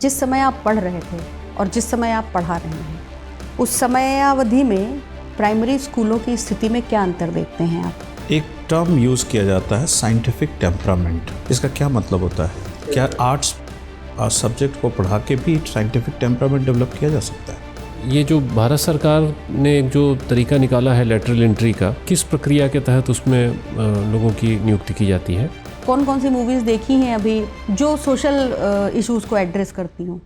जिस समय आप पढ़ रहे थे और जिस समय आप पढ़ा रहे हैं, उस समयावधि में प्राइमरी स्कूलों की स्थिति में क्या अंतर देखते हैं आप? एक टर्म यूज़ किया जाता है साइंटिफिक टेम्परामेंट। इसका क्या मतलब होता है? क्या आर्ट्स सब्जेक्ट को पढ़ा के भी साइंटिफिक टेम्परामेंट डेवलप किया जा सकता है? ये जो भारत सरकार ने जो तरीका निकाला है लेटरल एंट्री का, किस प्रक्रिया के तहत उसमें लोगों की नियुक्ति की जाती है? कौन कौन सी मूवीज़ देखी हैं अभी जो सोशल इश्यूज़ को एड्रेस करती हों?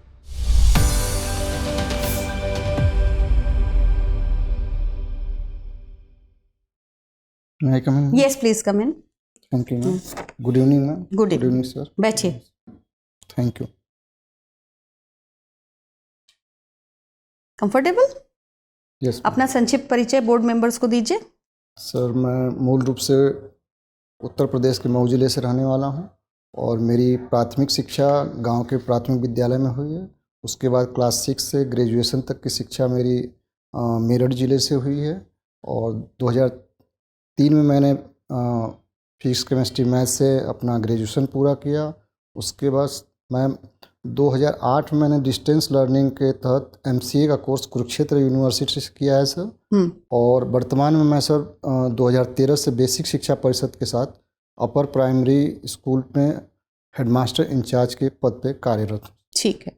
May I come in? Yes please come in. Thank you, ma'am. Good evening, ma'am. Good evening, sir. बैठिए। Thank you. Comfortable? Yes, ma'am. अपना संक्षिप्त परिचय बोर्ड मेंबर्स को दीजिए। सर, मैं मूल रूप से उत्तर प्रदेश के मऊ जिले से रहने वाला हूं और मेरी प्राथमिक शिक्षा गांव के प्राथमिक विद्यालय में हुई है। उसके बाद क्लास 6 से ग्रेजुएशन तक की शिक्षा मेरी मेरठ जिले से हुई है और 2003 में मैंने फिजिक्स केमिस्ट्री मैथ से अपना ग्रेजुएशन पूरा किया। उसके बाद मैं 2008 में मैंने डिस्टेंस लर्निंग के तहत MCA का कोर्स कुरुक्षेत्र यूनिवर्सिटी से किया है सर। और वर्तमान में मैं सर 2013 से बेसिक शिक्षा परिषद के साथ अपर प्राइमरी स्कूल में हेडमास्टर इंचार्ज के पद पे कार्यरत हूँ। ठीक है।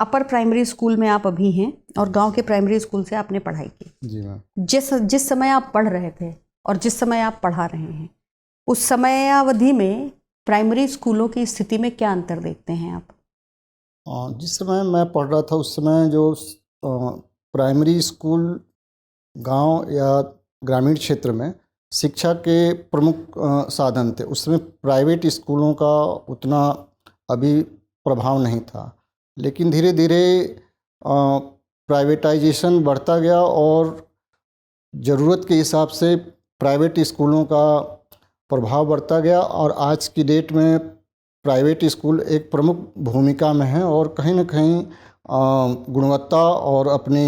अपर प्राइमरी स्कूल में आप अभी हैं और गांव के प्राइमरी स्कूल से आपने पढ़ाई की। जी मैम। जिस समय आप पढ़ रहे थे और जिस समय आप पढ़ा रहे हैं, उस समयावधि में प्राइमरी स्कूलों की स्थिति में क्या अंतर देखते हैं आप? जिस समय मैं पढ़ रहा था उस समय जो प्राइमरी स्कूल गांव या ग्रामीण क्षेत्र में शिक्षा के प्रमुख साधन थे। उस समय प्राइवेट स्कूलों का उतना अभी प्रभाव नहीं था, लेकिन धीरे धीरे प्राइवेटाइजेशन बढ़ता गया और ज़रूरत के हिसाब से प्राइवेट स्कूलों का प्रभाव बढ़ता गया और आज की डेट में प्राइवेट स्कूल एक प्रमुख भूमिका में है और कहीं ना कहीं गुणवत्ता और अपनी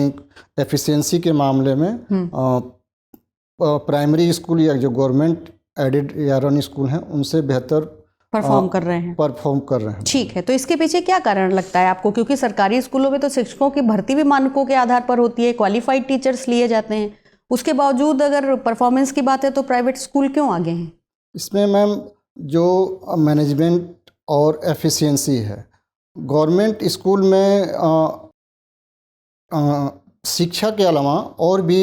एफिशिएंसी के मामले में प्राइमरी स्कूल या जो गवर्नमेंट एडेड या रन स्कूल हैं उनसे बेहतर परफॉर्म कर रहे हैं। ठीक है, तो इसके पीछे क्या कारण लगता है आपको? क्योंकि सरकारी स्कूलों में तो शिक्षकों की भर्ती भी मानकों के आधार पर होती है, क्वालिफाइड टीचर्स लिए जाते हैं, उसके बावजूद अगर परफॉर्मेंस की बात है तो प्राइवेट स्कूल क्यों आगे हैं? इसमें मैम जो मैनेजमेंट और एफिशिएंसी है, गवर्नमेंट स्कूल में शिक्षा के अलावा और भी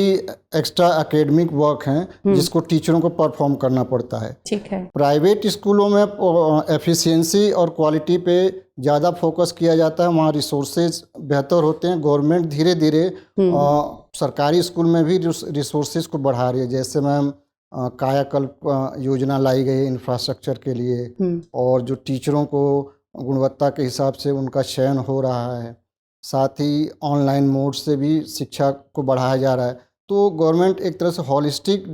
एक्स्ट्रा एकेडमिक वर्क हैं जिसको टीचरों को परफॉर्म करना पड़ता है। ठीक है। प्राइवेट स्कूलों में एफिशिएंसी और क्वालिटी पे ज़्यादा फोकस किया जाता है, वहाँ रिसोर्सेज बेहतर होते हैं। गवर्नमेंट धीरे धीरे सरकारी स्कूल में भी रिसोर्सेज को बढ़ा रही है, जैसे मैम कायाकल्प योजना लाई गई है इंफ्रास्ट्रक्चर के लिए और जो टीचरों को गुणवत्ता के हिसाब से उनका चयन हो रहा है, साथ ही ऑनलाइन मोड से भी शिक्षा को बढ़ाया जा रहा है। तो गवर्नमेंट एक तरह से हॉलिस्टिक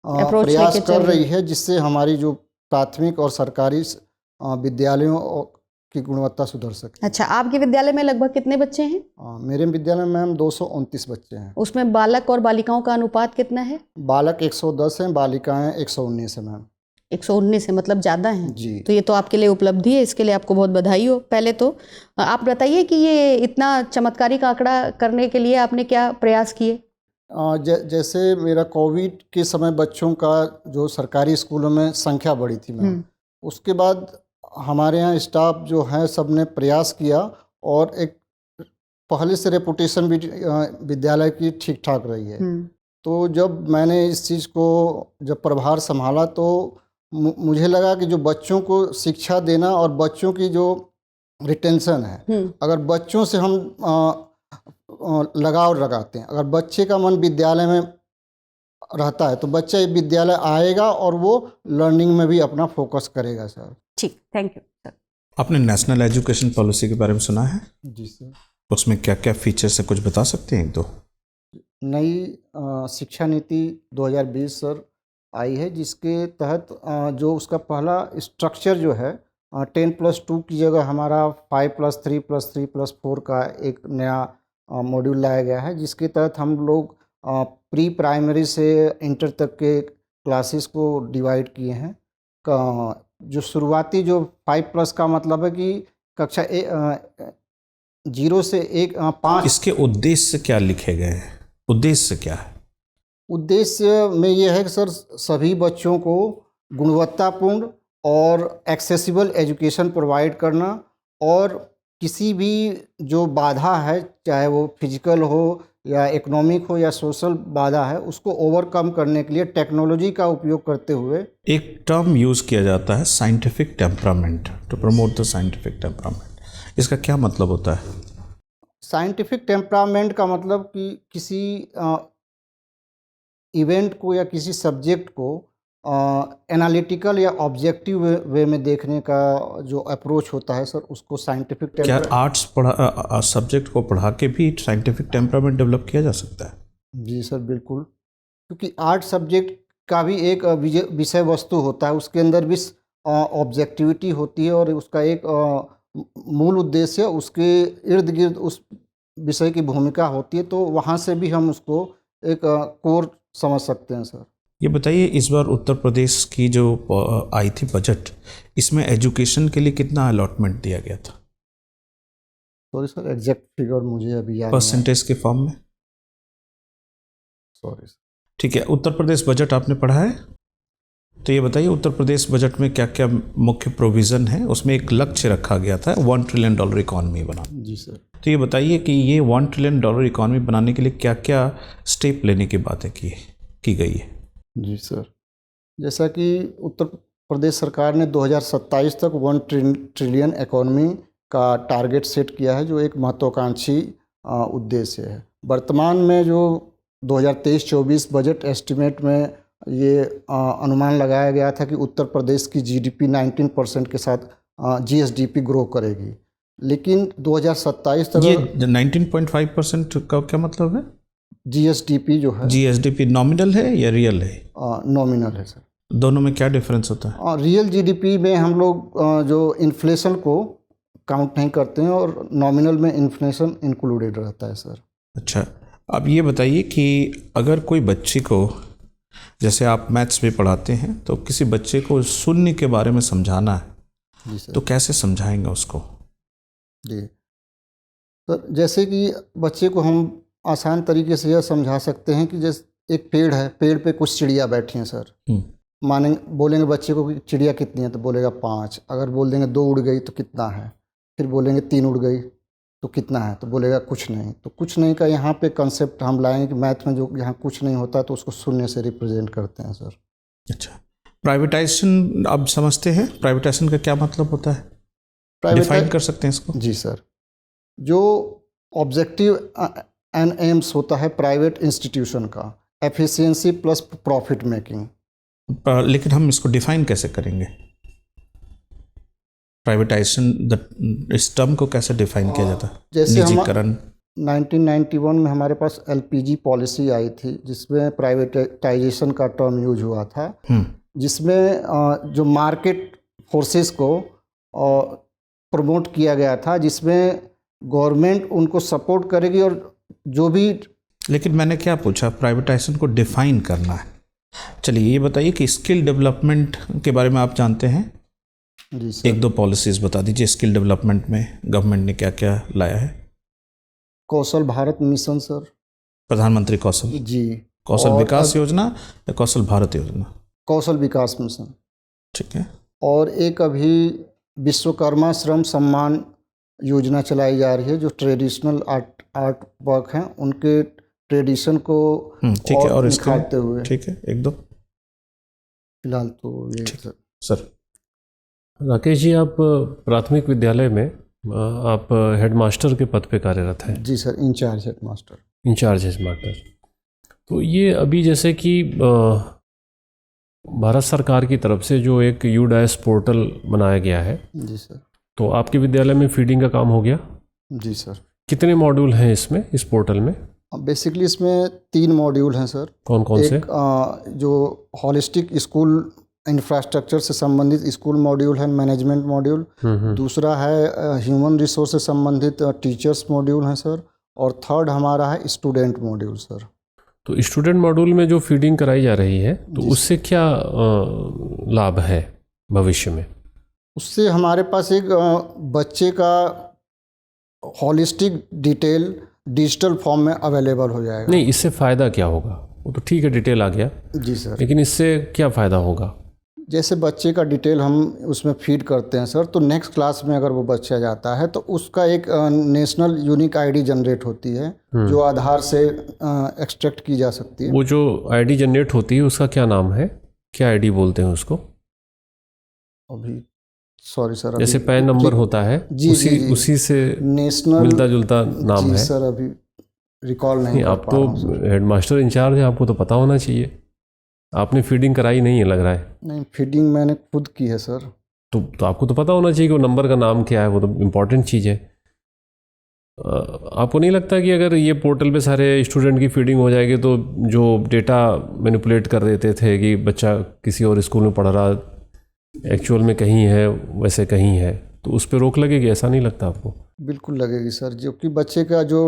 प्रयास कर रही है जिससे हमारी जो प्राथमिक और सरकारी विद्यालयों की गुणवत्ता सुधर सके। अच्छा, आपके विद्यालय में लगभग कितने बच्चे हैं? मेरे विद्यालय में मैम 229 बच्चे हैं। उसमें बालक और बालिकाओं का अनुपात कितना है? बालक 110 हैं, बालिकाएं 119 हैं मैम। 119 है, मतलब ज़्यादा हैं जी। तो ये तो आपके लिए उपलब्धि है, इसके लिए आपको बहुत बधाई हो। पहले तो आप बताइए कि ये इतना चमत्कारिक आंकड़ा करने के लिए आपने क्या प्रयास किए? जैसे मेरा कोविड के समय बच्चों का जो सरकारी स्कूलों में संख्या बढ़ी थी मैम, उसके बाद हमारे यहाँ स्टाफ जो है सब ने प्रयास किया और एक पहले से रेपुटेशन भी विद्यालय की ठीक ठाक रही है। तो जब मैंने इस चीज़ को जब प्रभार संभाला तो मुझे लगा कि जो बच्चों को शिक्षा देना और बच्चों की जो रिटेंशन है, अगर बच्चों से हम लगाव लगाते हैं, अगर बच्चे का मन विद्यालय में रहता है तो बच्चा विद्यालय आएगा और वो लर्निंग में भी अपना फोकस करेगा सर। ठीक, थैंक यू सर। आपने नेशनल एजुकेशन पॉलिसी के बारे में सुना है? जी सर। उसमें क्या क्या फीचर्स है, कुछ बता सकते हैं? एक दो। नई शिक्षा नीति 2020 सर आई है जिसके तहत जो उसका पहला स्ट्रक्चर जो है 10+2 की जगह हमारा 5+3+3+4 का एक नया मॉड्यूल लाया गया है, जिसके तहत हम लोग प्री प्राइमरी से इंटर तक के क्लासेस को डिवाइड किए हैं। जो शुरुआती जो 5+ का मतलब है कि कक्षा 0 से 5। इसके उद्देश्य क्या लिखे गए हैं? उद्देश्य क्या है? उद्देश्य में ये है कि सर सभी बच्चों को गुणवत्तापूर्ण और एक्सेसिबल एजुकेशन प्रोवाइड करना, और किसी भी जो बाधा है, चाहे वो फिजिकल हो या इकोनॉमिक हो या सोशल बाधा है, उसको ओवरकम करने के लिए टेक्नोलॉजी का उपयोग करते हुए एक टर्म यूज़ किया जाता है scientific temperament, to promote the scientific temperament. इसका क्या मतलब होता है? साइंटिफिक टेम्परामेंट का मतलब कि किसी इवेंट को या किसी सब्जेक्ट को एनालिटिकल या ऑब्जेक्टिव वे में देखने का जो अप्रोच होता है सर, उसको साइंटिफिक क्या आर्ट्स सब्जेक्ट को पढ़ा के भी साइंटिफिक टेम्परामेंट डेवलप किया जा सकता है? जी सर बिल्कुल, क्योंकि आर्ट सब्जेक्ट का भी एक विषय वस्तु होता है, उसके अंदर भी ऑब्जेक्टिविटी होती है, और उसका एक मूल उद्देश्य उसके इर्द गिर्द उस विषय की भूमिका होती है, तो वहाँ से भी हम उसको एक कोर समझ सकते हैं सर। ये बताइए, इस बार उत्तर प्रदेश की जो आई थी बजट, इसमें एजुकेशन के लिए कितना अलॉटमेंट दिया गया था? सॉरी सर, एग्जैक्ट फिगर मुझे अभी याद परसेंटेज के फॉर्म में? Sorry sir. ठीक है, उत्तर प्रदेश बजट आपने पढ़ा है, तो ये बताइए उत्तर प्रदेश बजट में क्या क्या मुख्य प्रोविज़न है? उसमें एक लक्ष्य रखा गया था $1 ट्रिलियन इकॉनमी बनाना। जी सर। तो ये बताइए कि ये $1 ट्रिलियन इकॉनमी बनाने के लिए क्या क्या स्टेप लेने की बातें की गई है? जी सर, जैसा कि उत्तर प्रदेश सरकार ने 2027 तक 1 ट्रिलियन इकॉनमी का टारगेट सेट किया है, जो एक महत्वाकांक्षी उद्देश्य है। वर्तमान में जो 2023-24 बजट एस्टिमेट में ये अनुमान लगाया गया था कि उत्तर प्रदेश की जीडीपी 19% के साथ जीएसडीपी ग्रो करेगी, लेकिन 2027 तक ये 19.5% का क्या मतलब है? जीएसडीपी जो है, जीएसडीपी नॉमिनल है या रियल है? नॉमिनल है सर। दोनों में क्या डिफरेंस होता है? रियल जीडीपी में हम लोग जो इन्फ्लेशन को काउंट नहीं करते हैं, और नॉमिनल में इन्फ्लेशन इंक्लूडेड रहता है सर। अच्छा, अब ये बताइए कि अगर कोई बच्ची को, जैसे आप मैथ्स में पढ़ाते हैं, तो किसी बच्चे को शून्य के बारे में समझाना है, जी सर। तो कैसे समझाएंगे उसको? जी सर, जैसे कि बच्चे को हम आसान तरीके से यह समझा सकते हैं कि जैसे एक पेड़ है, पेड़ पे कुछ चिड़िया बैठी हैं सर। बोलेंगे बच्चे को कि चिड़िया कितनी है, तो बोलेगा 5। अगर बोल देंगे 2 उड़ गई तो कितना है, फिर बोलेंगे 3 उड़ गई तो कितना है, तो बोलेगा कुछ नहीं। तो कुछ नहीं का यहाँ पे कंसेप्ट हम लाएंगे कि मैथ में जो यहाँ कुछ नहीं होता तो उसको शून्य से रिप्रेजेंट करते हैं सर। अच्छा, प्राइवेटाइजेशन आप समझते हैं? प्राइवेटाइजेशन का क्या मतलब होता है, डिफाइन कर सकते हैं इसको? जी सर, जो ऑब्जेक्टिव एंड एम्स होता है प्राइवेट इंस्टीट्यूशन का, एफिशिएंसी प्लस प्रॉफिट मेकिंग। लेकिन हम इसको डिफाइन कैसे करेंगे? प्राइवेटाइजेशन, इस टर्म को कैसे डिफाइन किया जाता है? जैसे निजीकरण 1991 में हमारे पास एलपीजी पॉलिसी आई थी, जिसमें प्राइवेटाइजेशन का टर्म यूज हुआ था, जिसमें जो मार्केट फोर्सेस को प्रमोट किया गया था, जिसमें गवर्नमेंट उनको सपोर्ट करेगी, और जो भी। लेकिन मैंने क्या पूछा, प्राइवेटाइजेशन को डिफाइन करना है। चलिए ये बताइए कि स्किल डेवलपमेंट के बारे में आप जानते हैं? जी सर। 1-2 पॉलिसीज़ बता दीजिए स्किल डेवलपमेंट में गवर्नमेंट ने क्या क्या लाया है। कौशल भारत मिशन सर, प्रधानमंत्री कौशल, जी, कौशल विकास योजना या कौशल भारत योजना? कौशल विकास मिशन। ठीक है। और एक अभी विश्वकर्मा श्रम सम्मान योजना चलाई जा रही है, जो ट्रेडिशनल आर्ट वर्क हैं उनके ट्रेडिशन को ठीक है, और दिखाते हुए। ठीक है, 1-2 फिलहाल तो ये सर। राकेश जी, आप प्राथमिक विद्यालय में आप हेडमास्टर के पद पे कार्यरत हैं? जी sir, incharge headmaster. Incharge headmaster. तो ये अभी जैसे कि भारत सरकार की तरफ से जो एक यूडाइस पोर्टल बनाया गया है, जी सर, तो आपके विद्यालय में फीडिंग का काम हो गया? जी सर। कितने मॉड्यूल हैं इसमें, इस पोर्टल में? बेसिकली इसमें 3 मॉड्यूल हैं सर। कौन कौन से? जो हॉलिस्टिक स्कूल इंफ्रास्ट्रक्चर से संबंधित स्कूल मॉड्यूल है, मैनेजमेंट मॉड्यूल। दूसरा है ह्यूमन रिसोर्स से संबंधित टीचर्स मॉड्यूल हैं सर। और थर्ड हमारा है स्टूडेंट मॉड्यूल सर। तो स्टूडेंट मॉड्यूल में जो फीडिंग कराई जा रही है, तो उससे क्या लाभ है भविष्य में? उससे हमारे पास एक बच्चे का हॉलिस्टिक डिटेल डिजिटल फॉर्म में अवेलेबल हो जाएगा। नहीं, इससे फ़ायदा क्या होगा? वो तो ठीक है, डिटेल आ गया, जी सर। लेकिन इससे क्या फ़ायदा होगा? जैसे बच्चे का डिटेल हम उसमें फीड करते हैं सर, तो नेक्स्ट क्लास में अगर वो बच्चा जाता है तो उसका एक नेशनल यूनिक आईडी जनरेट होती है जो आधार से एक्सट्रैक्ट की जा सकती है। वो जो आईडी जनरेट होती है उसका क्या नाम है? क्या आईडी बोलते हैं उसको? अभी सॉरी सर, जैसे पैन नंबर होता है, जी, उसी जी, जी, उसी से नेशनल मिलता जुलता नाम है सर, अभी रिकॉल नहीं कर आप पा तो रहा हूं सर। हेडमास्टर इंचार्ज हैं, आपको तो पता होना चाहिए। आपने फीडिंग कराई नहीं है लग रहा है। नहीं, फीडिंग मैंने खुद की है सर। तो आपको तो पता होना चाहिए कि वो नंबर का नाम क्या है, वो तो इम्पोर्टेंट चीज़ है। आपको नहीं लगता कि अगर ये पोर्टल पे सारे स्टूडेंट की फीडिंग हो जाएगी तो जो डेटा मैनिपुलेट कर देते थे कि बच्चा किसी और स्कूल में पढ़ रहा एक्चुअल में कहीं है वैसे कहीं है, तो उस पर रोक लगेगी? ऐसा नहीं लगता आपको? बिल्कुल लगेगी सर, जो कि बच्चे का जो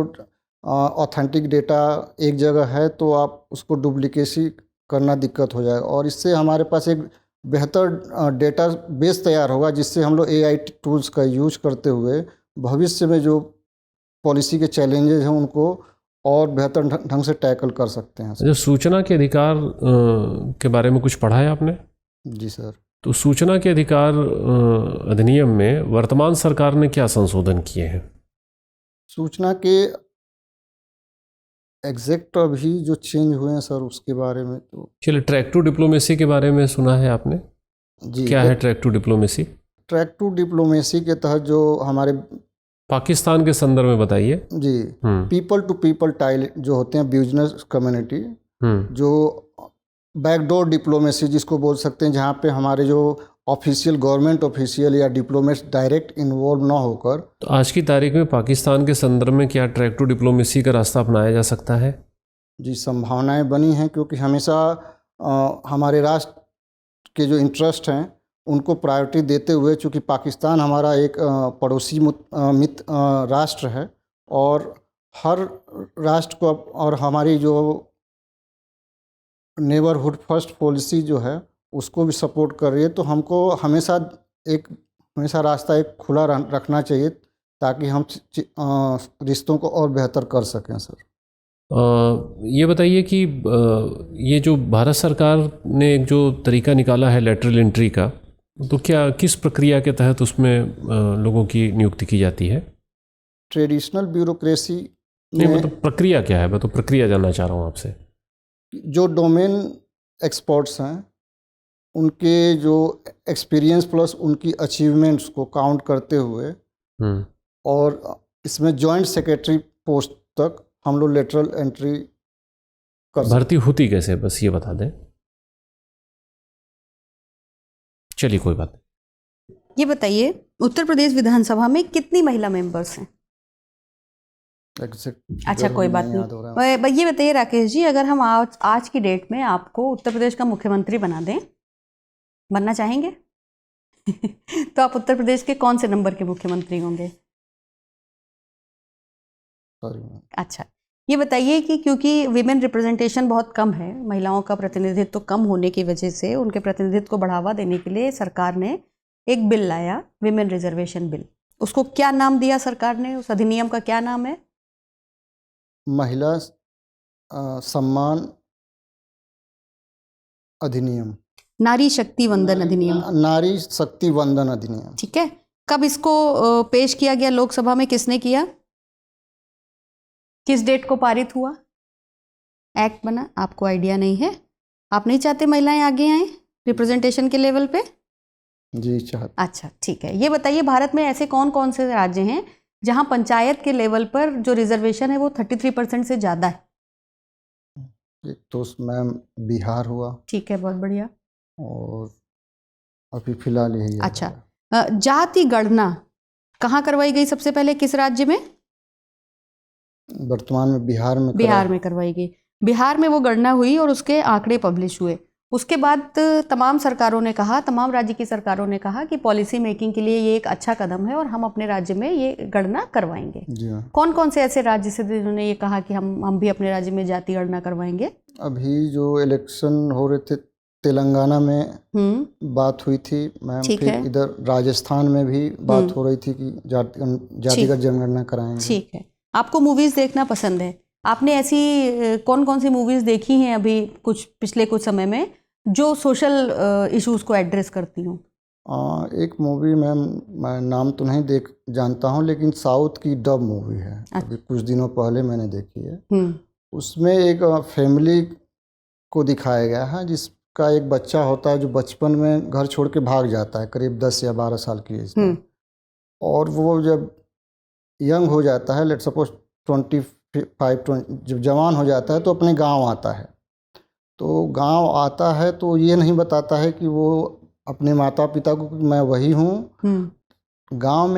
ऑथेंटिक डेटा एक जगह है तो आप उसको डुप्लीकेसी करना दिक्कत हो जाएगा, और इससे हमारे पास एक बेहतर डेटा बेस तैयार होगा जिससे हम लोग AI टूल्स का यूज करते हुए भविष्य में जो पॉलिसी के चैलेंजेस हैं उनको और बेहतर ढंग से टैकल कर सकते हैं। जो सूचना के अधिकार के बारे में कुछ पढ़ा है आपने? जी सर। तो सूचना के अधिकार अधिनियम में वर्तमान सरकार ने क्या संशोधन किए हैं? सूचना के एग्जैक्ट अभी जो चेंज हुए हैं सर उसके बारे में तो चलिए, ट्रैक टू डिप्लोमेसी के बारे में सुना है आपने? जी। क्या है track two diplomacy? Track two diplomacy के तहत जो हमारे पाकिस्तान के संदर्भ में बताइए। जी, पीपल टू पीपल टाइल जो होते हैं, बिजनेस कम्युनिटी, जो बैकडोर डिप्लोमेसी जिसको बोल सकते हैं, जहाँ पे हमारे जो ऑफिशियल गवर्नमेंट ऑफिशियल या डिप्लोमेट्स डायरेक्ट इन्वॉल्व ना होकर। तो आज की तारीख में पाकिस्तान के संदर्भ में क्या ट्रैक टू डिप्लोमेसी का रास्ता अपनाया जा सकता है? जी, संभावनाएं बनी हैं, क्योंकि हमेशा हमारे राष्ट्र के जो इंटरेस्ट हैं उनको प्रायोरिटी देते हुए, चूँकि पाकिस्तान हमारा एक पड़ोसी मित्र राष्ट्र है और हर राष्ट्र को और हमारी जो नेबरहुड फर्स्ट पॉलिसी जो है उसको भी सपोर्ट कर रही है, तो हमको हमेशा रास्ता एक खुला रखना चाहिए ताकि हम रिश्तों को और बेहतर कर सकें सर। ये बताइए कि ये जो भारत सरकार ने एक जो तरीका निकाला है लेटरल एंट्री का, तो क्या किस प्रक्रिया के तहत उसमें लोगों की नियुक्ति की जाती है? ट्रेडिशनल ब्यूरोक्रेसी नहीं, मतलब प्रक्रिया क्या है? मैं तो प्रक्रिया जानना चाह रहा हूँ आपसे। जो डोमेन एक्सपर्ट्स हैं उनके जो एक्सपीरियंस प्लस उनकी अचीवमेंट्स को काउंट करते हुए और इसमें जॉइंट सेक्रेटरी पोस्ट तक हम लोग लेटरल एंट्री कर सकते। भर्ती होती कैसे, बस ये बता दें। चलिए कोई बात नहीं। ये बताइए, उत्तर प्रदेश विधानसभा में कितनी महिला मेंबर्स हैं? अच्छा, कोई बात नहीं। ये बताइए राकेश जी, अगर हम आज की डेट में आपको उत्तर प्रदेश का मुख्यमंत्री बना दें, बनना चाहेंगे? तो आप उत्तर प्रदेश के कौन से नंबर के मुख्यमंत्री होंगे? अच्छा, ये बताइए कि क्योंकि विमेन रिप्रेजेंटेशन बहुत कम है, महिलाओं का प्रतिनिधित्व तो कम होने की वजह से उनके प्रतिनिधित्व को बढ़ावा देने के लिए सरकार ने एक बिल लाया, विमेन रिजर्वेशन बिल। उसको क्या नाम दिया सरकार ने? उस अधिनियम का क्या नाम है? महिला सम्मान अधिनियम, नारी शक्ति वंदन अधिनियम। नारी शक्ति वंदन अधिनियम, ठीक है। कब इसको पेश किया गया लोकसभा में? किसने किया? किस डेट को पारित हुआ? एक्ट बना? आपको आइडिया नहीं है? आप नहीं चाहते महिलाएं आगे आएं रिप्रेजेंटेशन के लेवल पे? जी चाहते। अच्छा, ठीक है। ये बताइए, भारत में ऐसे कौन कौन से राज्य हैं जहां पंचायत के लेवल पर जो रिजर्वेशन है वो 33% से ज़्यादा है? एक तो मैम बिहार हुआ। ठीक है, बहुत बढ़िया। और अभी फिलहाल यही है। अच्छा, जाति गणना कहाँ करवाई गई सबसे पहले, किस राज्य में? वर्तमान में बिहार में करवाई गई। बिहार में वो गणना हुई और उसके आंकड़े पब्लिश हुए। उसके बाद तमाम सरकारों ने कहा, तमाम राज्य की सरकारों ने कहा कि पॉलिसी मेकिंग के लिए ये एक अच्छा कदम है और हम अपने राज्य में ये गणना करवाएंगे। कौन कौन से ऐसे राज्य से जिन्होंने ये कहा कि हम भी अपने राज्य में जाति गणना करवाएंगे? अभी जो इलेक्शन हो रहे थे तेलंगाना में बात हुई थी मैम, ठीक फिर है। इधर राजस्थान में भी बात हो रही थी कि जातिगत जनगणना कराएंगे। ठीक है। आपको मूवीज़ देखना पसंद है, आपने ऐसी कौन कौन सी मूवीज़ देखी हैं अभी पिछले कुछ समय में जो सोशल इश्यूज़ को एड्रेस करती हूँ? एक मूवी मैम, मैं नाम तो नहीं जानता हूँ, लेकिन साउथ की डब मूवी है, अभी कुछ दिनों पहले मैंने देखी है। उसमें एक फैमिली को दिखाया गया है जिसका एक बच्चा होता है जो बचपन में घर छोड़ के भाग जाता है, करीब 10 या 12 साल की एज में, और वो जब यंग हो जाता है, लेट सपोज 25 जब जवान हो जाता है तो अपने गांव आता है। तो गांव आता है तो ये नहीं बताता है कि वो अपने माता पिता को मैं वही हूँ। गांव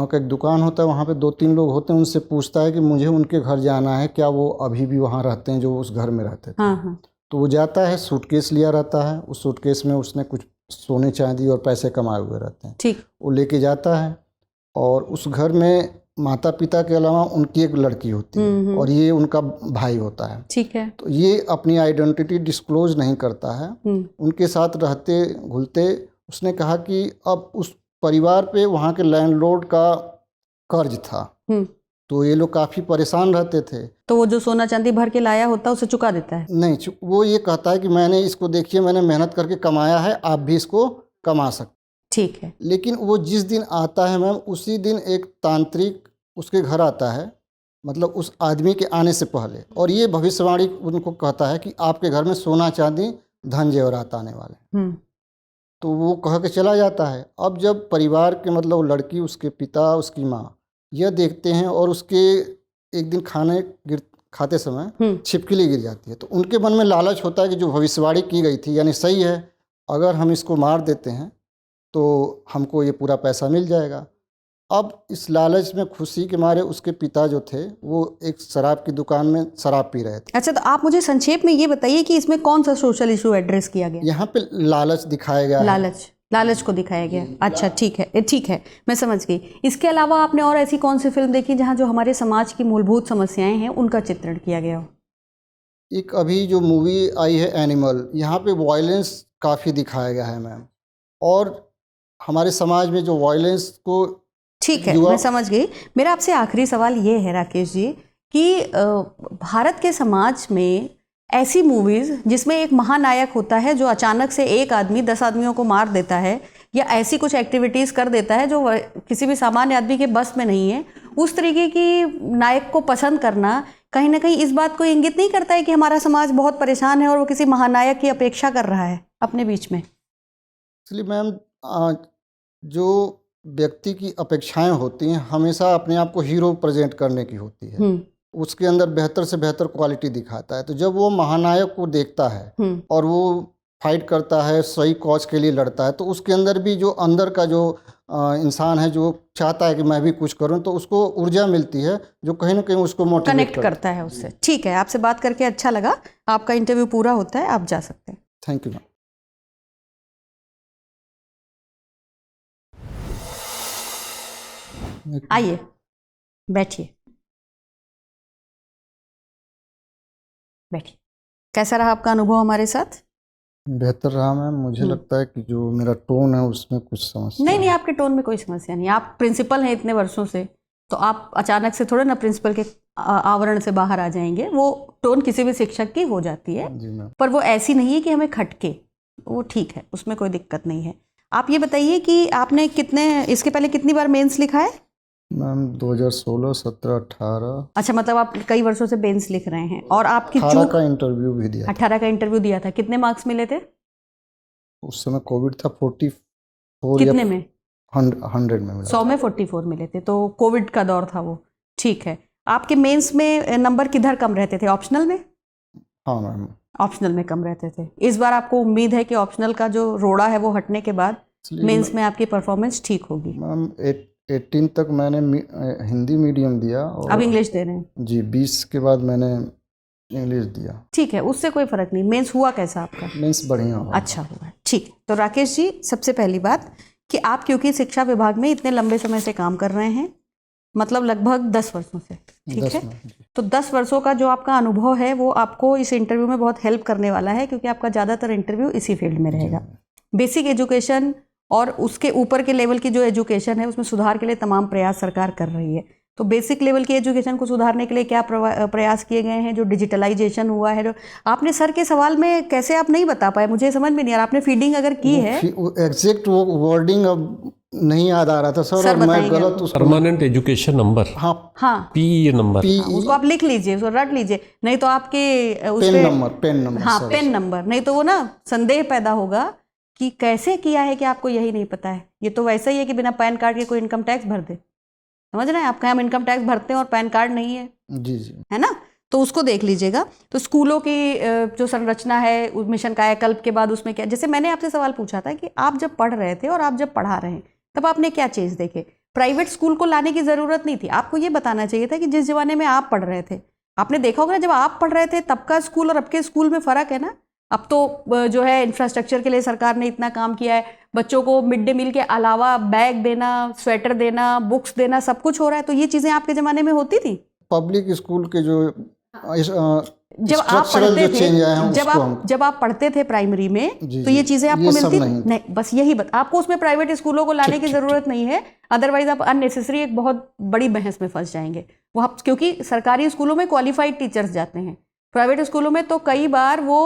का एक दुकान होता है, वहाँ पे 2-3 लोग होते हैं, उनसे पूछता है कि मुझे उनके घर जाना है, क्या वो अभी भी वहाँ रहते हैं जो उस घर में रहते थे। तो वो जाता है, सूटकेस लिया रहता है, उस सूटकेस में उसने कुछ सोने चांदी और पैसे कमाए हुए रहते हैं। ठीक। वो लेके जाता है और उस घर में माता पिता के अलावा उनकी एक लड़की होती है और ये उनका भाई होता है। ठीक है। तो ये अपनी आइडेंटिटी डिस्क्लोज नहीं करता है। उनके साथ रहते घुलते उसने कहा कि अब उस परिवार पे वहाँ के लैंडलॉर्ड का कर्ज था, तो ये लोग काफ़ी परेशान रहते थे। तो वो जो सोना चांदी भर के लाया होता है उसे चुका देता है? नहीं, वो ये कहता है कि मैंने इसको, देखिए मैंने मेहनत करके कमाया है, आप भी इसको कमा सकते। ठीक है। लेकिन वो जिस दिन आता है मैम, उसी दिन एक तांत्रिक उसके घर आता है, मतलब उस आदमी के आने से पहले, और ये भविष्यवाणी उनको कहता है कि आपके घर में सोना चांदी धन जेवरात आने वाले हैं। तो वो कह के चला जाता है। अब जब परिवार के मतलब लड़की, उसके पिता, उसकी माँ यह देखते हैं और उसके एक दिन खाते समय छिपकली गिर जाती है, तो उनके मन में लालच होता है कि जो भविष्यवाणी की गई थी यानी सही है, अगर हम इसको मार देते हैं तो हमको ये पूरा पैसा मिल जाएगा। अब इस लालच में खुशी के मारे उसके पिता जो थे वो एक शराब की दुकान में शराब पी रहे थे। अच्छा, तो आप मुझे संक्षेप में ये बताइए कि इसमें कौन सा सोशल इशू एड्रेस किया गया? यहाँ पे लालच दिखाया गया है। लालच को दिखाया गया। अच्छा, ठीक है, मैं समझ गई। इसके अलावा आपने और ऐसी कौन सी फिल्म देखी जहाँ जो हमारे समाज की मूलभूत समस्याएं हैं उनका चित्रण किया गया हो? एक अभी जो मूवी आई है एनिमल, यहाँ पे वायलेंस काफ़ी दिखाया गया है मैम, और हमारे समाज में जो वायलेंस को, ठीक है, मैं समझ गई। मेरा आपसे आखिरी सवाल ये है राकेश जी कि भारत के समाज में ऐसी मूवीज़ जिसमें एक महानायक होता है जो अचानक से एक आदमी 10 आदमियों को मार देता है या ऐसी कुछ एक्टिविटीज़ कर देता है जो किसी भी सामान्य आदमी के बस में नहीं है, उस तरीके की नायक को पसंद करना कहीं ना कहीं इस बात को इंगित नहीं करता है कि हमारा समाज बहुत परेशान है और वो किसी महानायक की अपेक्षा कर रहा है अपने बीच में? इसलिए मैम, जो व्यक्ति की अपेक्षाएं होती हैं हमेशा अपने आप को हीरो प्रेजेंट करने की होती है, उसके अंदर बेहतर से बेहतर क्वालिटी दिखाता है। तो जब वो महानायक को देखता है और वो फाइट करता है, सही कॉज के लिए लड़ता है, तो उसके अंदर भी जो अंदर का जो इंसान है जो चाहता है कि मैं भी कुछ करूं, तो उसको ऊर्जा मिलती है जो कहीं ना कहीं उसको मोटिवेट कनेक्ट करता है उससे। ठीक है, आपसे बात करके अच्छा लगा। आपका इंटरव्यू पूरा होता है, आप जा सकते हैं। Thank you ma'am. आइए, बैठिए। कैसा रहा आपका अनुभव हमारे साथ? बेहतर रहा मैम। मुझे लगता है कि जो मेरा टोन है उसमें कुछ समस्या नहीं, आपके टोन में कोई समस्या नहीं। आप प्रिंसिपल हैं इतने वर्षों से, तो आप अचानक से थोड़ा ना प्रिंसिपल के आवरण से बाहर आ जाएंगे। वो टोन किसी भी शिक्षक की हो जाती है, पर वो ऐसी नहीं है कि हमें खटके। वो ठीक है, उसमें कोई दिक्कत नहीं है। आप ये बताइए कि आपने इसके पहले कितनी बार मेंस लिखा है? मैम 2016, 17, 18। अच्छा, मतलब आप कई वर्षों से मेंस लिख रहे हैं। और आपकी 18 का इंटरव्यू भी दिया। 18 का इंटरव्यू दिया था। कितने मार्क्स मिले थे उस समय? कोविड था। 44। कितने में? 100 में मिला। 100 में 44 मिले थे, तो कोविड का दौर था वो। ठीक है। आपके मेंस में नंबर किधर कम रहते थे? ऑप्शनल में? हाँ मैम, ऑप्शनल में कम रहते थे। इस बार आपको उम्मीद है कि ऑप्शनल का जो रोड़ा है वो हटने के बाद मेंस में आपकी परफॉर्मेंस ठीक होगी? मैम 18 तक मैंने हिंदी मीडियम दिया और अब इंग्लिश दे रहे हैं जी। 20 के बाद मैंने इंग्लिश दिया। ठीक है, उससे कोई फर्क नहीं। मेंस हुआ कैसा आपका? मेंस बढ़िया हुआ। अच्छा हुआ है। ठीक है। तो राकेश जी, सबसे पहली बात कि आप क्योंकि शिक्षा विभाग में इतने लंबे समय से काम कर रहे हैं, मतलब लगभग 10 वर्षों से, ठीक है, तो 10 वर्षों का जो आपका अनुभव है वो आपको इस इंटरव्यू में बहुत हेल्प करने वाला है, क्योंकि आपका ज़्यादातर इंटरव्यू इसी फील्ड में रहेगा। बेसिक एजुकेशन और उसके ऊपर के लेवल की जो एजुकेशन है उसमें सुधार के लिए तमाम प्रयास सरकार कर रही है। तो बेसिक लेवल की एजुकेशन को सुधारने के लिए क्या प्रयास किए गए हैं? जो डिजिटलाइजेशन हुआ है, जो आपने सर के सवाल में कैसे आप नहीं बता पाए, मुझे समझ में नहीं आ रहा। आपने फीडिंग अगर की है, एग्जैक्ट वो वर्डिंग अब नहीं याद आ रहा था सर, और मैं गलत उसको परमानेंट एजुकेशन नंबर, हाँ पी नंबर, उसको आप लिख लीजिए, उसको रट लीजिए, नहीं तो आपके पेन नंबर हाँ पेन नंबर, नहीं तो वो ना संदेह पैदा होगा कि कैसे किया है कि आपको यही नहीं पता है। ये तो वैसा ही है कि बिना पैन कार्ड के कोई इनकम टैक्स भर दे, समझ रहे हैं? आपका हम इनकम टैक्स भरते हैं और पैन कार्ड नहीं है, जी जी, है ना? तो उसको देख लीजिएगा। तो स्कूलों की जो संरचना है, मिशन कायाकल्प के बाद उसमें क्या, जैसे मैंने आपसे सवाल पूछा था कि आप जब पढ़ रहे थे और आप जब पढ़ा रहे हैं तब आपने क्या चीज़ देखे? प्राइवेट स्कूल को लाने की ज़रूरत नहीं थी, आपको ये बताना चाहिए था कि जिस ज़माने में आप पढ़ रहे थे, आपने देखा होगा जब आप पढ़ रहे थे तब का स्कूल और अब के स्कूल में फ़र्क है ना। अब तो जो है इंफ्रास्ट्रक्चर के लिए सरकार ने इतना काम किया है, बच्चों को मिड डे मील के अलावा बैग देना, स्वेटर देना, बुक्स देना, सब कुछ हो रहा है। तो ये चीज़ें आपके ज़माने में होती थी? पब्लिक स्कूल के जो जब आप पढ़ते थे, जब आप पढ़ते थे प्राइमरी में, तो ये चीजें आपको मिलती नहीं। बस यही आपको उसमें प्राइवेट स्कूलों को लाने की जरूरत नहीं है, अदरवाइज आप अननेसेसरी एक बहुत बड़ी बहस में फंस जाएंगे। वो क्योंकि सरकारी स्कूलों में क्वालिफाइड टीचर्स जाते हैं, प्राइवेट स्कूलों में तो कई बार वो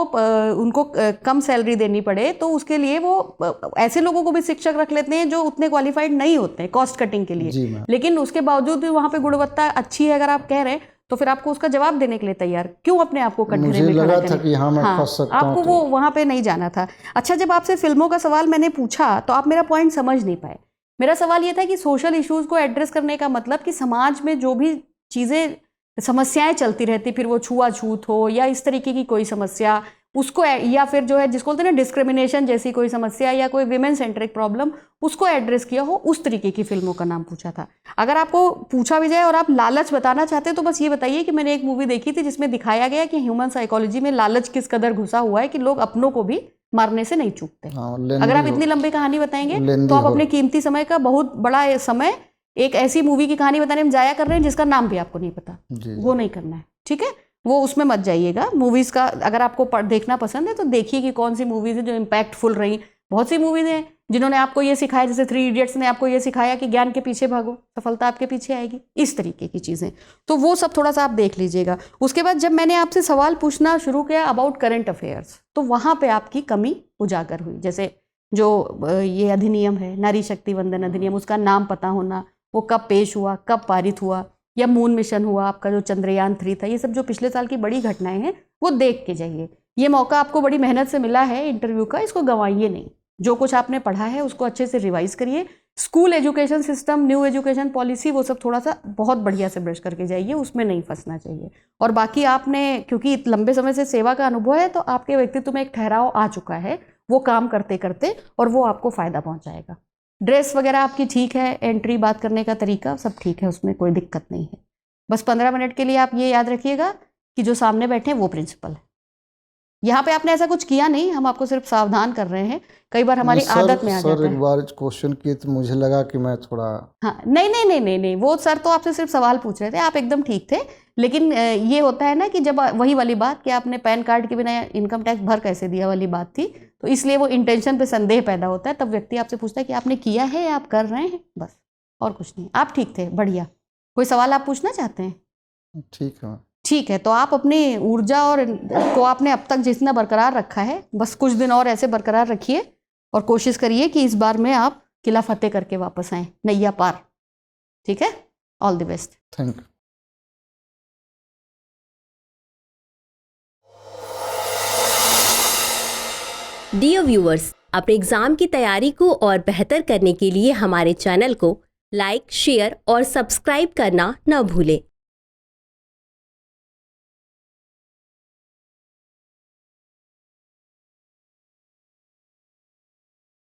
उनको कम सैलरी देनी पड़े, तो उसके लिए वो ऐसे लोगों को भी शिक्षक रख लेते हैं जो उतने क्वालिफाइड नहीं होते हैं, कॉस्ट कटिंग के लिए। लेकिन उसके बावजूद भी वहाँ पे गुणवत्ता अच्छी है अगर आप कह रहे हैं, तो फिर आपको उसका जवाब देने के लिए तैयार क्यों अपने आप को कटघरे में खड़ा करें? आपको वो वहाँ पे नहीं जाना था। अच्छा, जब आपसे फिल्मों का सवाल मैंने पूछा तो आप मेरा पॉइंट समझ नहीं पाए। मेरा सवाल ये था कि सोशल इश्यूज को एड्रेस करने का मतलब कि समाज में जो भी चीज़ें समस्याएं चलती रहती, फिर वो छुआछूत हो या इस तरीके की कोई समस्या, उसको या फिर जो है जिसको बोलते हैं ना डिस्क्रिमिनेशन जैसी कोई समस्या या कोई विमेन सेंट्रिक प्रॉब्लम, उसको एड्रेस किया हो, उस तरीके की फिल्मों का नाम पूछा था। अगर आपको पूछा भी जाए और आप लालच बताना चाहते हैं तो बस ये बताइए कि मैंने एक मूवी देखी थी जिसमें दिखाया गया कि ह्यूमन साइकोलॉजी में लालच किस कदर घुसा हुआ है कि लोग अपनों को भी मारने से नहीं चूकते। अगर आप इतनी लंबी कहानी बताएंगे तो आप अपने कीमती समय का बहुत बड़ा समय एक ऐसी मूवी की कहानी बताने में जाया कर रहे हैं जिसका नाम भी आपको नहीं पता। वो नहीं करना है, ठीक है? वो उसमें मत जाइएगा। मूवीज़ का अगर आपको देखना पसंद है तो देखिए कि कौन सी मूवीज़ हैं जो इम्पैक्टफुल रही। बहुत सी मूवीज़ हैं जिन्होंने आपको ये सिखाया, जैसे 3 इडियट्स ने आपको ये सिखाया कि ज्ञान के पीछे भागो, सफलता आपके पीछे आएगी, इस तरीके की चीज़ें। तो वो सब थोड़ा सा आप देख लीजिएगा। उसके बाद जब मैंने आपसे सवाल पूछना शुरू किया अबाउट करंट अफेयर्स, तो वहाँ पर आपकी कमी उजागर हुई। जैसे जो ये अधिनियम है, नारी शक्ति वंदन अधिनियम, उसका नाम पता होना, वो कब पेश हुआ, कब पारित हुआ, या मून मिशन हुआ आपका जो चंद्रयान 3 था, ये सब जो पिछले साल की बड़ी घटनाएं हैं वो देख के जाइए। ये मौका आपको बड़ी मेहनत से मिला है इंटरव्यू का, इसको गंवाइए नहीं। जो कुछ आपने पढ़ा है उसको अच्छे से रिवाइज करिए। School education system, new education policy, वो सब थोड़ा सा बहुत बढ़िया से ब्रश करके जाइए, उसमें नहीं फंसना चाहिए। और बाकी आपने क्योंकि लंबे समय से सेवा का अनुभव है तो आपके व्यक्तित्व में एक ठहराव आ चुका है, वो काम करते करते, और वो आपको फ़ायदा पहुँचाएगा। ड्रेस वगैरह आपकी ठीक है, एंट्री बात करने का तरीका सब ठीक है, उसमें कोई दिक्कत नहीं है। बस 15 मिनट के लिए आप ये याद रखिएगा कि जो सामने बैठे हैं वो प्रिंसिपल है। यहाँ पे आपने ऐसा कुछ किया नहीं, हम आपको सिर्फ सावधान कर रहे हैं, कई बार हमारी आदत में आ जाता है। सर एक बार क्वेश्चन किए तो मुझे लगा कि मैं थोड़ा नहीं, वो सर तो आपसे सिर्फ सवाल पूछ रहे थे, आप एकदम ठीक थे। लेकिन ये होता है ना कि जब वही वाली बात कि आपने पैन कार्ड के बिना इनकम टैक्स भर कैसे दिया वाली बात थी, तो इसलिए वो इंटेंशन पे संदेह पैदा होता है। तब व्यक्ति आपसे पूछता है कि आपने किया है या आप कर रहे हैं, बस और कुछ नहीं। आप ठीक थे, बढ़िया। कोई सवाल आप पूछना चाहते हैं? ठीक है, तो आप अपनी ऊर्जा और को आपने अब तक जितना बरकरार रखा है, बस कुछ दिन और ऐसे बरकरार रखिए और कोशिश करिए कि इस बार में आप किला फतेह करके वापस आएँ, नैया पार। ठीक है, all the best. Thank you. Dear viewers, अपने एग्जाम की तैयारी को और बेहतर करने के लिए हमारे चैनल को लाइक, शेयर और सब्सक्राइब करना न भूलें।